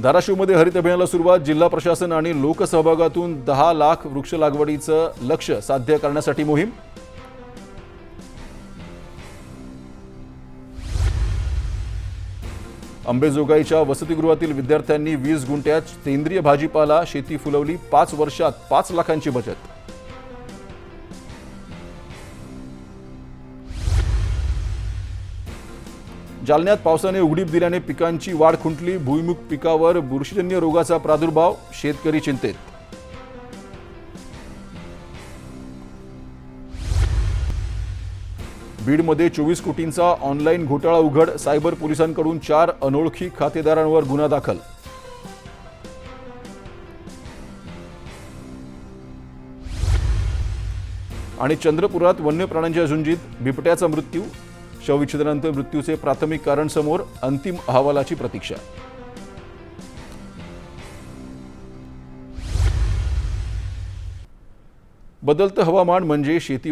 धाराशिवमध्ये हरित अभियानाला सुरुवात. जिल्हा प्रशासन आणि लोकसहभागातून 10 लाख वृक्ष लागवडीचं लक्ष्य साध्य करण्यासाठी मोहीम. अंबेजोगाईच्या वसतिगृहातील विद्यार्थ्यांनी 20 गुंठ्यात सेंद्रिय भाजीपाला शेती फुलवली. 5 वर्षात 5 लाखांची बचत. जालन्यात पावसाने उघडीप दिल्याने पिकांची वाढ खुंटली. भुईमुग पिकावर बुरशीजन्य रोगाचा प्रादुर्भाव. शेतकरी चिंतेत. बीडमध्ये 24 कोटींचा ऑनलाईन घोटाळा उघड. सायबर पोलिसांकडून 4 अनोळखी खातेदारांवर गुन्हा दाखल. आणि चंद्रपुरात वन्य प्राण्यांच्या झुंजीत बिबट्याचा मृत्यू. शवविच्छेदनानंतर मृत्यूचे प्राथमिक कारण समोर. अंतिम अहवालाची प्रतीक्षा. बदलतं हवामान म्हणजे शेतीवर